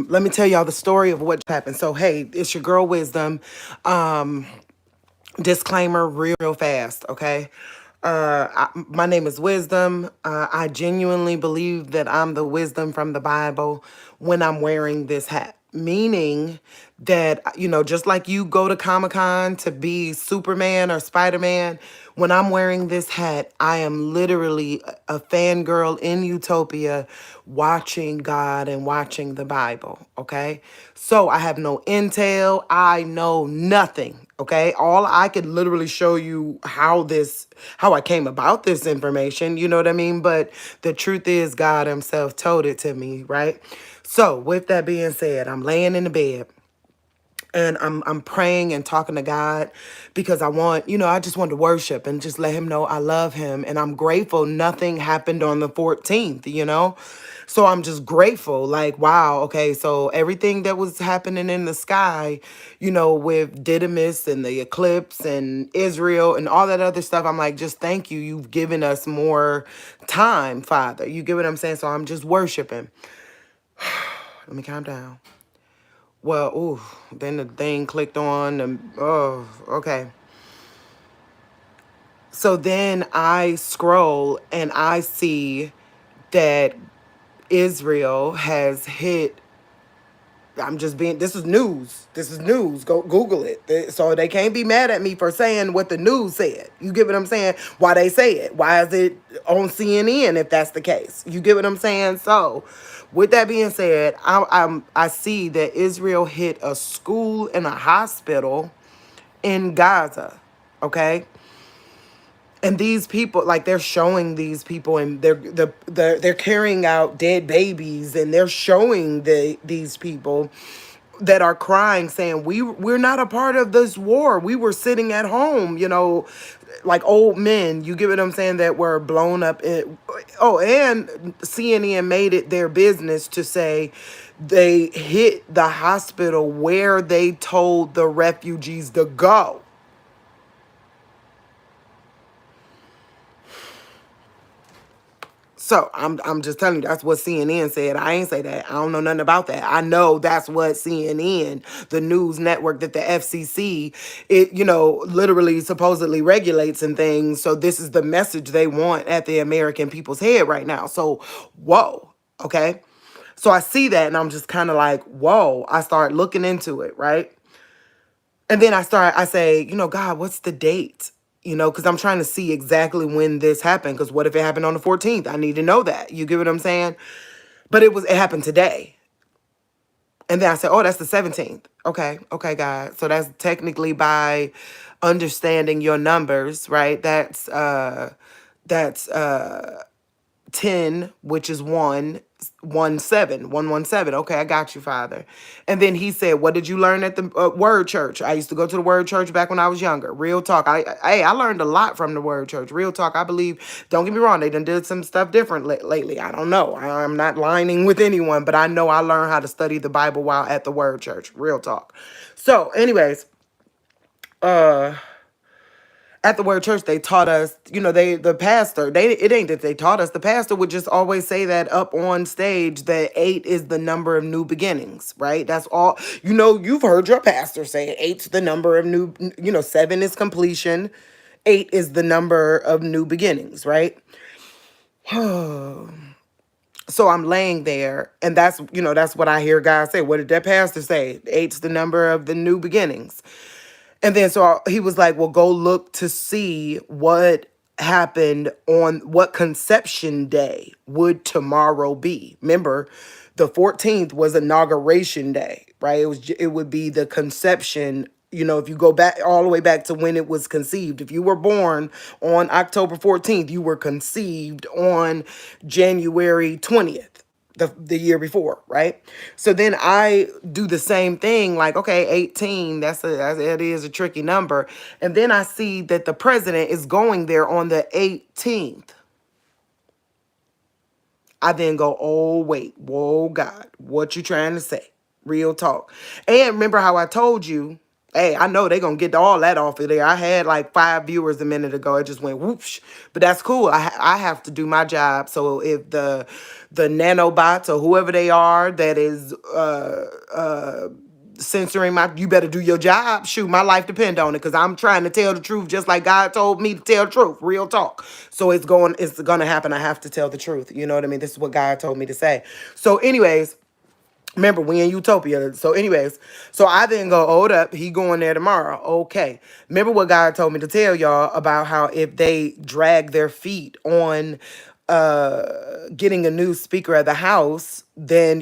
let me tell y'all the story of what happened. So, hey, it's your girl Wisdom. Um, Disclaimer real fast, okay? My name is Wisdom. I genuinely believe that I'm the wisdom from the Bible when I'm wearing this hat. Meaning that, just like you go to Comic Con to be Superman or Spider Man, when I'm wearing this hat, I am literally a fangirl in Utopia watching God and watching the Bible, okay? So I have no intel, I know nothing. Okay, all I could literally show you how I came about this information, you know what I mean? But the truth is, God Himself told it to me, right? So, with that being said, I'm laying in the bed and I'm praying and talking to God because I just want to worship and just let Him know I love Him, and I'm grateful nothing happened on the 14th. So I'm just grateful, like, wow, okay, so everything that was happening in the sky, with Didymus and the eclipse and Israel and all that other stuff, I'm like, just thank you. You've given us more time, Father. You get what I'm saying? So I'm just worshiping. Let me calm down. Well, ooh, then the thing clicked on and oh, okay. So then I scroll and I see that Israel has hit. This is news. This is news. Go Google it. So they can't be mad at me for saying what the news said. You get what I'm saying? Why they say it? Why is it on CNN if that's the case? You get what I'm saying? So, with that being said, I see that Israel hit a school and a hospital in Gaza. Okay? And these people, like, they're showing these people, and they're carrying out dead babies, and they're showing these people that are crying, saying we're not a part of this war. We were sitting at home, like old men. You get what I'm saying? That were blown up. And CNN made it their business to say they hit the hospital where they told the refugees to go. So I'm just telling you that's what CNN said. I ain't say that. I don't know nothing about that. I know that's what CNN, the news network that the FCC, literally supposedly regulates and things. So this is the message they want at the American people's head right now. So whoa, okay. So I see that and I'm just kind of like, whoa. I start looking into it, right? And then I say, God, what's the date? Because I'm trying to see exactly when this happened. Because what if it happened on the 14th? I need to know that. You get what I'm saying? But it happened today. And then I said, oh, that's the 17th. Okay, God. So that's technically by understanding your numbers, right? That's 10, which is 117. Okay, I got you, Father. And then he said, what did you learn at the Word Church? I used to go to the Word Church back when I was younger. Real talk. I learned a lot from the Word Church. Real talk. I believe, don't get me wrong, they done did some stuff different lately. I don't know. I'm not lining with anyone, but I know I learned how to study the Bible while at the Word Church. Real talk. So anyways, at the Word Church, they taught us, the pastor, it ain't that they taught us, the pastor would just always say that up on stage that 8 is the number of new beginnings, right? That's all, you've heard your pastor say it. 8's the number of 7 is completion. 8 is the number of new beginnings, right? So I'm laying there, and that's what I hear God say. What did that pastor say? 8's the number of the new beginnings. And then so he was like, well, go look to see what happened on what conception day would tomorrow be. Remember, the 14th was inauguration day, right? It would be the conception. If you go back all the way back to when it was conceived. If you were born on October 14th, you were conceived on January 20th. The year before, right? So then I do the same thing, like, okay, 18, that is a tricky number. And then I see that the president is going there on the 18th. I then go, oh, wait, whoa, God, what you trying to say? Real talk. And remember how I told you Hey, I know they gonna get all that off of there. I had like 5 viewers a minute ago. It just went whoosh. But that's cool. I have to do my job. So if the nanobots or whoever they are that is censoring my, you better do your job. Shoot, my life depend on it because I'm trying to tell the truth just like God told me to tell the truth. Real talk. So it's gonna happen. I have to tell the truth. You know what I mean? This is what God told me to say. So, anyways. Remember, we in Utopia. So, anyways, so I then go, hold up, he going there tomorrow. Okay. Remember what God told me to tell y'all about how if they drag their feet on getting a new speaker of the house, then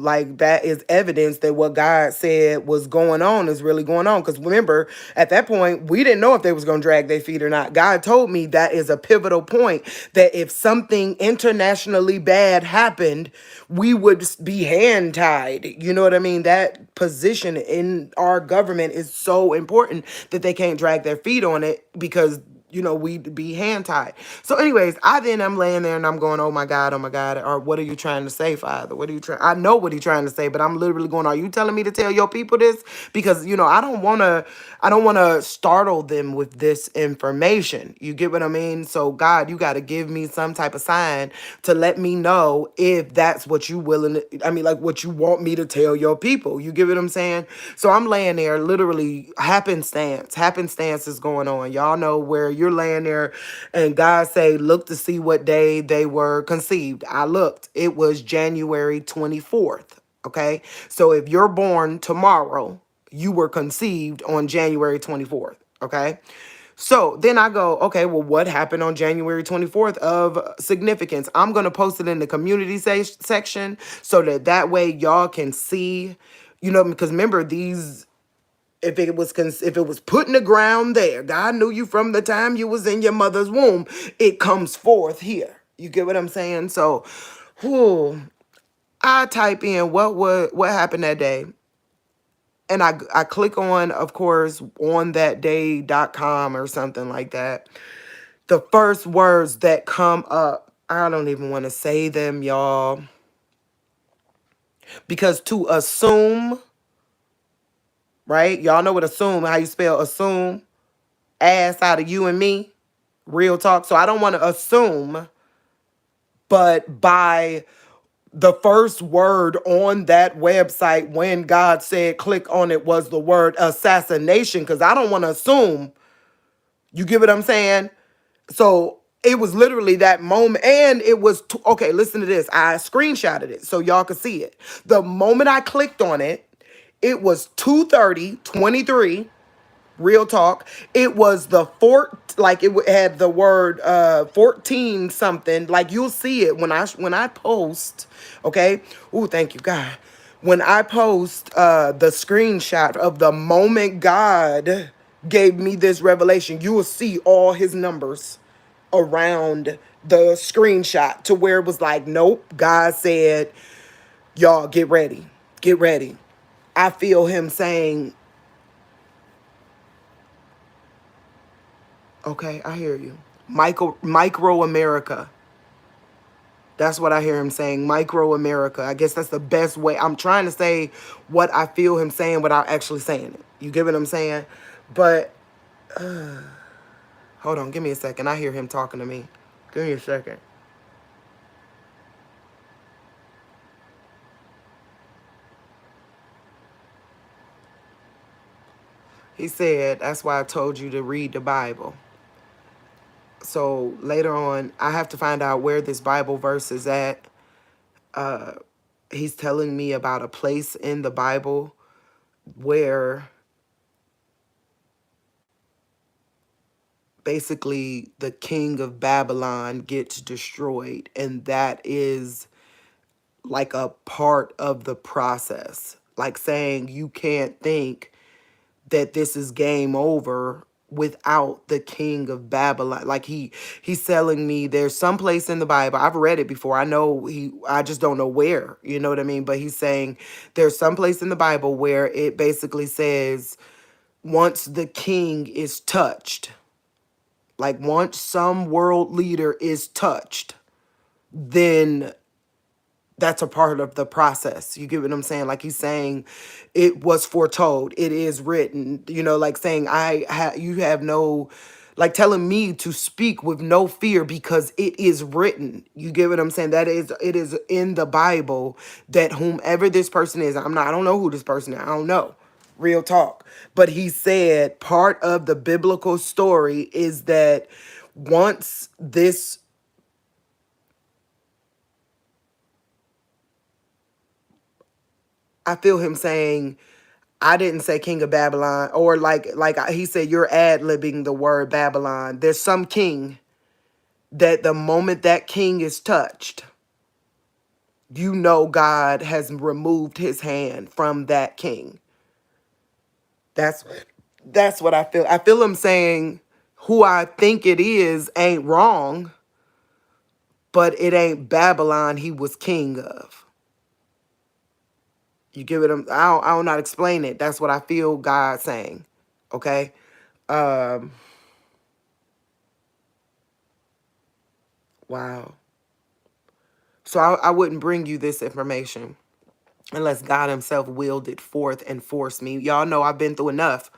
like that is evidence that what God said was going on is really going on. Because remember, at that point, we didn't know if they was gonna drag their feet or not. God told me that is a pivotal point, that if something internationally bad happened, we would be hand tied. You know what I mean? That position in our government is so important that they can't drag their feet on it because we'd be hand tied. So, anyways, I'm laying there and I'm going, oh my God, or what are you trying to say, Father? What are you trying? I know what he's trying to say, but I'm literally going, are you telling me to tell your people this? Because, I don't want to startle them with this information. You get what I mean? So, God, you got to give me some type of sign to let me know if that's what you like what you want me to tell your people. You get what I'm saying? So I'm laying there, literally happenstance is going on. Y'all know where you're laying there and God say, look to see what day they were conceived. I looked. It was January 24th. Okay. So if you're born tomorrow, you were conceived on January 24th. Okay. So then I go, okay, well, what happened on January 24th of significance? I'm going to post it in the community section so that way y'all can see, because remember these, if it was put in the ground there, God knew you from the time you was in your mother's womb, it comes forth here. You get what I'm saying? So, whew, I type in what happened that day. And I click on, of course, onthatday.com or something like that. The first words that come up, I don't even want to say them, y'all. Because to assume, right? Y'all know what assume, how you spell assume, ass out of you and me, real talk. So I don't want to assume, but by the first word on that website when God said click on it was the word assassination, because I don't want to assume. You get what I'm saying? So it was literally that moment. And it was, okay, listen to this. I screenshotted it so y'all could see it. The moment I clicked on it, it was 2:30:23. Real talk. It was the like it had the word 14 something. Like you'll see it when I post. Okay. Oh, thank you, God. When I post the screenshot of the moment God gave me this revelation, you will see all his numbers around the screenshot to where it was like, nope, God said, y'all get ready. Get ready. I feel him saying, okay, I hear you. Micro America. That's what I hear him saying. Micro America. I guess that's the best way. I'm trying to say what I feel him saying without actually saying it. You get what I'm saying? But hold on, give me a second. I hear him talking to me. Give me a second. He said, that's why I told you to read the Bible. So later on, I have to find out where this Bible verse is at. He's telling me about a place in the Bible where basically the king of Babylon gets destroyed. And that is like a part of the process. Like saying you can't think that this is game over without the king of Babylon. Like he's telling me there's some place in the Bible. I've read it before. I just don't know where, you know what I mean? But he's saying there's some place in the Bible where it basically says once the king is touched, like once some world leader is touched, then That's a part of the process. You get what I'm saying? Like he's saying, it was foretold. It is written. You know, like saying you have no, like telling me to speak with no fear because it is written. You get what I'm saying? It is in the Bible that whomever this person is, I don't know who this person is. I don't know. Real talk. But he said part of the biblical story is that once this, I feel him saying, I didn't say king of Babylon, or he said you're ad-libbing the word Babylon. There's some king that the moment that king is touched, you know God has removed his hand from that king. That's what I feel. I feel him saying who I think it is ain't wrong, but it ain't Babylon he was king of. You give it I don't not explain it. That's what I feel God saying. Okay? Um wow. So I wouldn't bring you this information unless God himself willed it forth and forced me. Y'all know I've been through enough.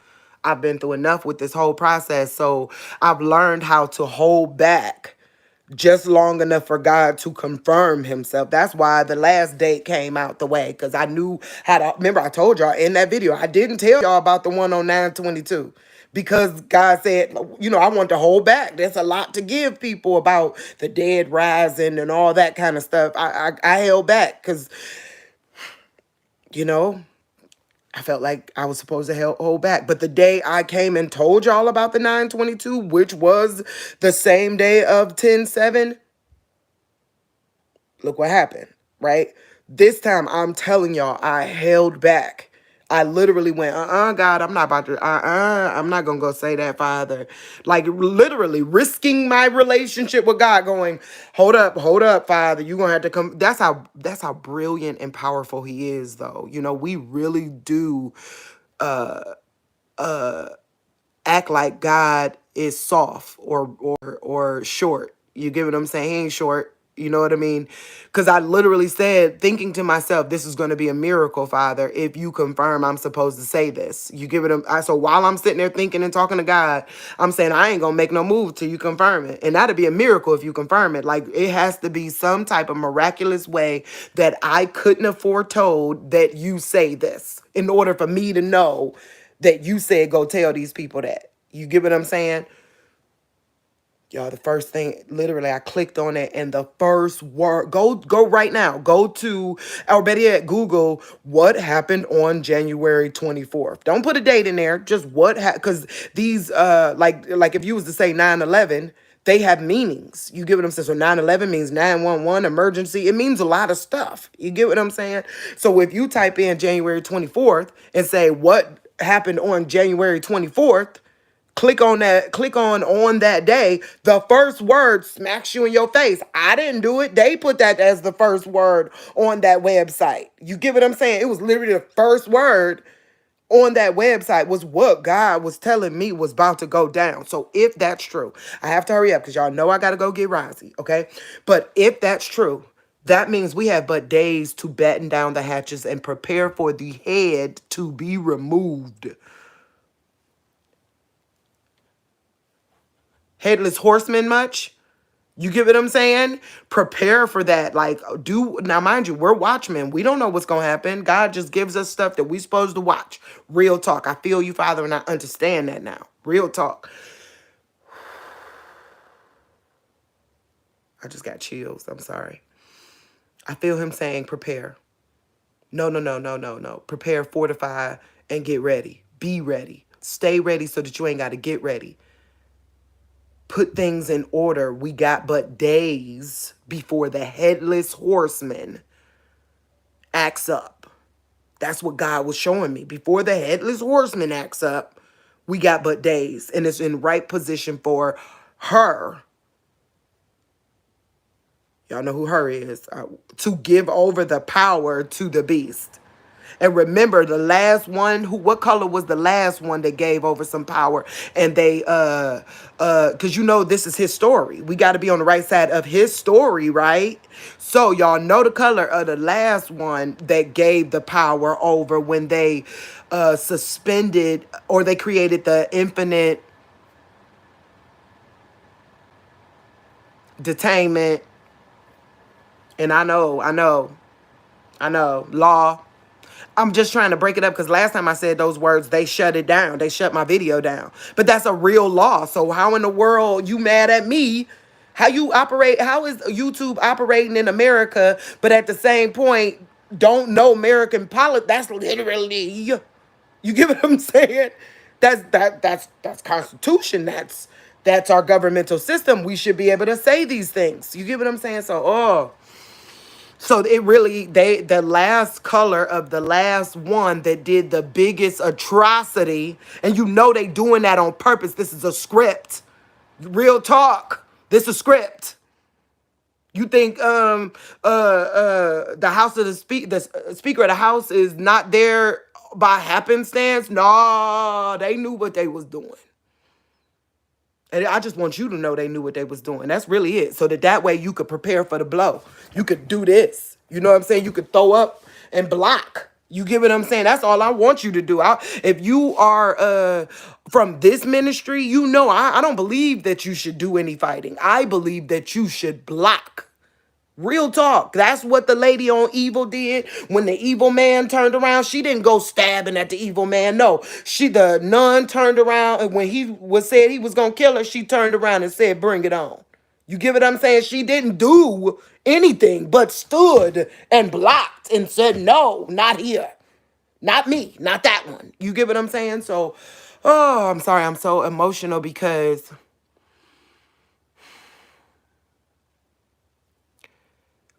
I've been through enough with this whole process. So I've learned how to hold back just long enough for God to confirm himself. That's why the last date came out the way, because I knew how to. Remember, I told y'all in that video, I didn't tell y'all about the one on 9/22 because God said, I want to hold back. There's a lot to give people about the dead rising and all that kind of stuff. I held back because, you know, I felt like I was supposed to hold back. But the day I came and told y'all about the 9/22, which was the same day of 10/7, look what happened, right? This time, I'm telling y'all, I held back. I literally went, God, I'm not about to, I'm not going to go say that, Father. Like, literally risking my relationship with God, going, hold up, Father. You're going to have to come. That's how brilliant and powerful he is, though. We really do act like God is soft or short. You get what I'm saying? He ain't short. You know what I mean? Because I literally said, thinking to myself, this is going to be a miracle, Father, if you confirm I'm supposed to say this. You give it so while I'm sitting there thinking and talking to God, I'm saying, I ain't going to make no move till you confirm it. And that'd be a miracle if you confirm it. Like, it has to be some type of miraculous way that I couldn't have foretold that you say this in order for me to know that you said go tell these people that. You get what I'm saying? Y'all, the first thing, literally, I clicked on it, and the first word, go right now. Go to, or better yet, Google what happened on January 24th. Don't put a date in there, just what happened, because these, like if you was to say 9/11, they have meanings. You get what I'm saying? So 9/11 means 911, emergency. It means a lot of stuff. You get what I'm saying? So if you type in January 24th and say what happened on January 24th, click on that day, the first word smacks you in your face. I didn't do it. They put that as the first word on that website. You get what I'm saying? It was literally the first word on that website was what God was telling me was about to go down. So if that's true, I have to hurry up because y'all know I got to go get Rozzy, okay? But if that's true, that means we have but days to batten down the hatches and prepare for the head to be removed. Headless horseman much? You get what I'm saying? Prepare for that. Like, now, mind you, we're watchmen. We don't know what's going to happen. God just gives us stuff that we supposed to watch. Real talk. I feel you, Father, and I understand that now. Real talk. I just got chills. I'm sorry. I feel him saying, prepare. No, no, no, no, no, no. Prepare, fortify, and get ready. Be ready. Stay ready so that you ain't got to get ready. Put things in order. We got but days before the headless horseman acts up. That's what God was showing me. Before the headless horseman acts up, we got but days. And it's in right position for her. Y'all know who her is. To give over the power to the beast. And remember, the last one, what color was the last one that gave over some power? And they because you know this is his story. We got to be on the right side of his story, right? So y'all know the color of the last one that gave the power over when they suspended, or they created the infinite detainment. And I know, law. I'm just trying to break it up because last time I said those words, they shut it down. They shut my video down. But that's a real law. So how in the world you mad at me? How you operate? How is YouTube operating in America, but at the same point don't know American politics? That's literally, you get what I'm saying? That's Constitution. That's our governmental system. We should be able to say these things. You get what I'm saying? So it really, the last color of the last one that did the biggest atrocity, and you know they doing that on purpose. This is a script. Real talk. This is a script. You think the House of the Speaker of the House is not there by happenstance? No, they knew what they was doing. And I just want you to know they knew what they was doing. That's really it. So that way you could prepare for the blow. You could do this. You know what I'm saying? You could throw up and block. You get what I'm saying? That's all I want you to do. If you are from this ministry, you know I don't believe that you should do any fighting. I believe that you should block. Real talk. That's what the lady on Evil did when the evil man turned around. She didn't go stabbing at the evil man. No, the nun turned around, and when he was said he was gonna kill her, she turned around and said, "Bring it on." You get what I'm saying? She didn't do anything but stood and blocked and said, "No, not here, not me, not that one." You get what I'm saying? So, oh, I'm sorry, I'm so emotional because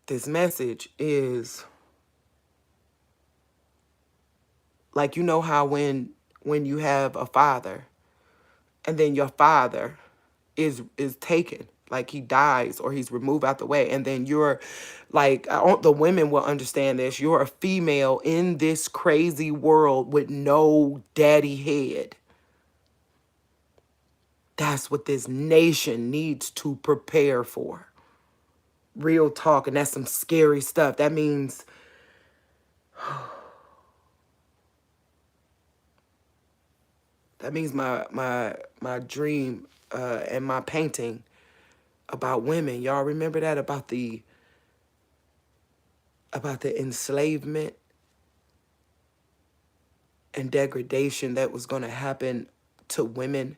this message is like, you know how when you have a father and then your father is taken, like he dies or he's removed out the way, and then you're like, the women will understand this, you're a female in this crazy world with no daddy head. That's what this nation needs to prepare for. Real talk. And that's some scary stuff. That means my dream and my painting about women. Y'all remember that, about the enslavement and degradation that was going to happen to women.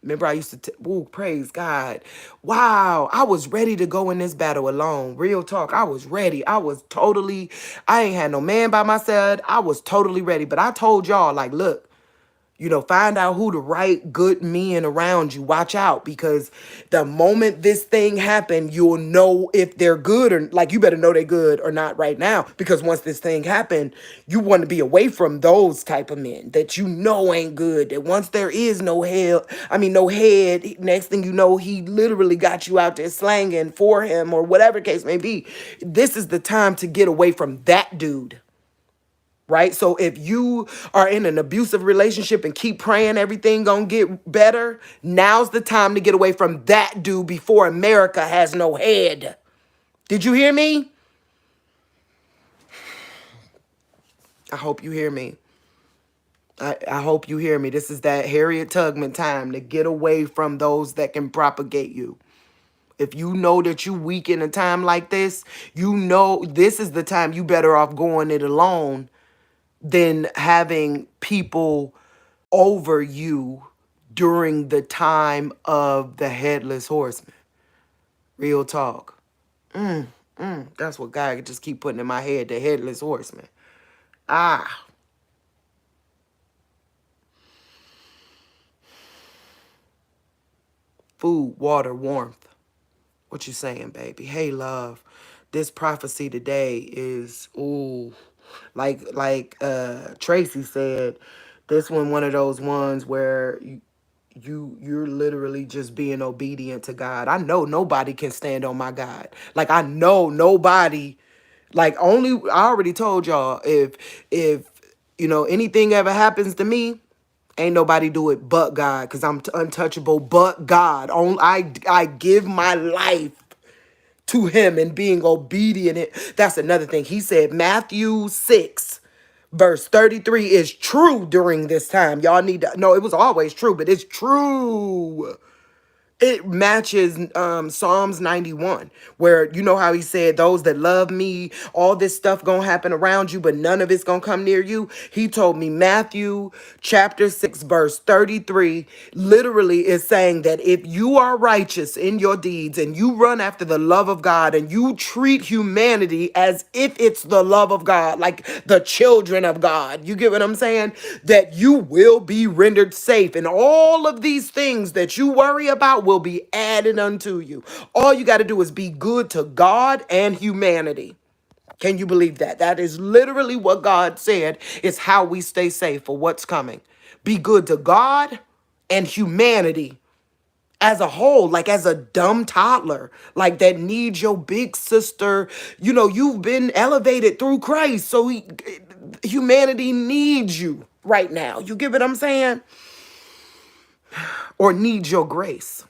Remember, I used to, praise God. Wow, I was ready to go in this battle alone. Real talk, I was ready. I ain't had no man by my side. I was totally ready. But I told y'all, like, look, find out who the right good men around you. Watch out, because the moment this thing happened, you'll know if they're good, or like, you better know they're good or not right now. Because once this thing happened, you want to be away from those type of men that ain't good. That once there is no head, next thing you know, he literally got you out there slanging for him or whatever case may be. This is the time to get away from that dude. Right? So if you are in an abusive relationship and keep praying everything gonna get better, now's the time to get away from that dude before America has no head. Did you hear me? I hope you hear me. I hope you hear me. This is that Harriet Tubman time to get away from those that can propagate you. If you know that you weak in a time like this, you know this is the time you better off going it alone than having people over you during the time of the headless horseman. Real talk. That's what God just keep putting in my head, the headless horseman. Food, water, warmth. What you saying, baby? Hey, love. This prophecy today is, like Tracy said, this one of those ones where you're literally just being obedient to God. I know nobody can stand on my God. Like, I know nobody, like, only, I already told y'all, if You know, anything ever happens to me, ain't nobody do it but God, because I'm untouchable but God. I give my life to him and being obedient. That's another thing. He said Matthew 6, verse 33 is true during this time. Y'all need to know it was always true, but it's true. It matches Psalms 91, where you know how he said, those that love me, all this stuff gonna happen around you, but none of it's gonna come near you. He told me Matthew chapter 6, verse 33 literally is saying that if you are righteous in your deeds and you run after the love of God and you treat humanity as if it's the love of God, like the children of God, you get what I'm saying? That you will be rendered safe, and all of these things that you worry about will be added unto you. All you got to do is be good to God and humanity. Can you believe that? That is literally what God said is how we stay safe for what's coming. Be good to God and humanity as a whole, like as a dumb toddler, like that needs your big sister. You know, you've been elevated through Christ, so humanity needs you right now. You get what I'm saying? Or needs your grace.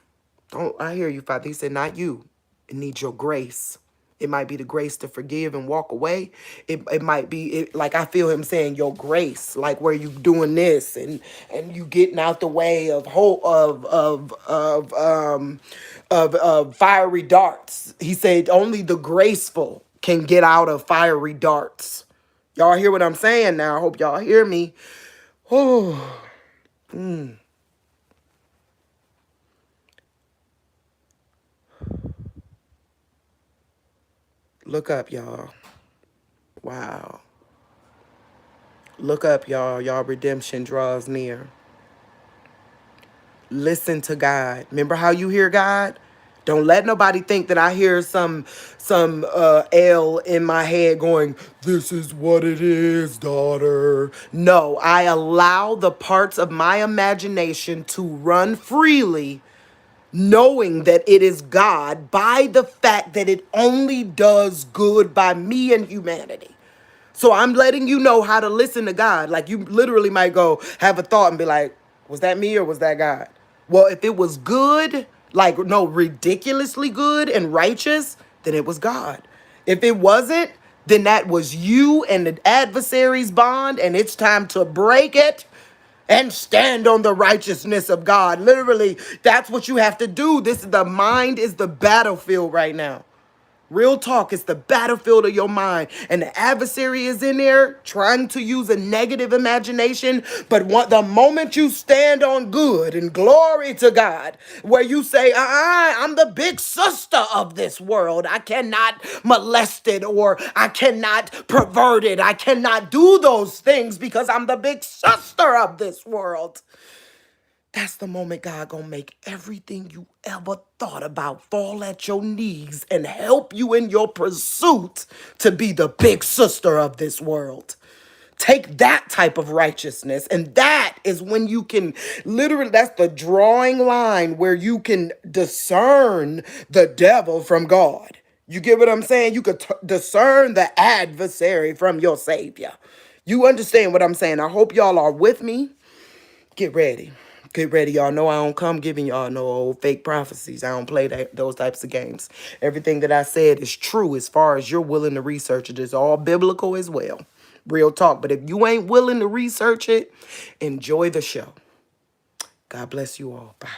Don't I hear you, Father? He said, not you. It needs your grace. It might be the grace to forgive and walk away. It might be like I feel him saying your grace, like where you doing this and you getting out the way of fiery darts. He said only the graceful can get out of fiery darts. Y'all hear what I'm saying now? I hope y'all hear me. Oh, look up, y'all. Wow. Look up, y'all. Y'all redemption draws near. Listen to God. Remember how you hear God? Don't let nobody think that I hear some L in my head going, this is what it is, daughter. No, I allow the parts of my imagination to run freely, knowing that it is God by the fact that it only does good by me and humanity. So I'm letting you know how to listen to God. Like you literally might go have a thought and be like, was that me or was that God? Well, if it was good, like no, ridiculously good and righteous, then it was God. If it wasn't, then that was you and the adversary's bond, and it's time to break it and stand on the righteousness of God. Literally, that's what you have to do. The mind is the battlefield right now. Real talk, it's the battlefield of your mind. And the adversary is in there trying to use a negative imagination. But the moment you stand on good and glory to God, where you say, I'm the big sister of this world. I cannot molest it, or I cannot pervert it. I cannot do those things because I'm the big sister of this world. That's the moment God gonna make everything you ever thought about fall at your knees and help you in your pursuit to be the big sister of this world. Take that type of righteousness, and that is when you can literally, that's the drawing line where you can discern the devil from God. You get what I'm saying? You could discern the adversary from your savior. You understand what I'm saying? I hope y'all are with me. Get ready. Get ready. Y'all know I don't come giving y'all no old fake prophecies. I don't play those types of games. Everything that I said is true as far as you're willing to research it. It's all biblical as well. Real talk. But if you ain't willing to research it, enjoy the show. God bless you all. Bye.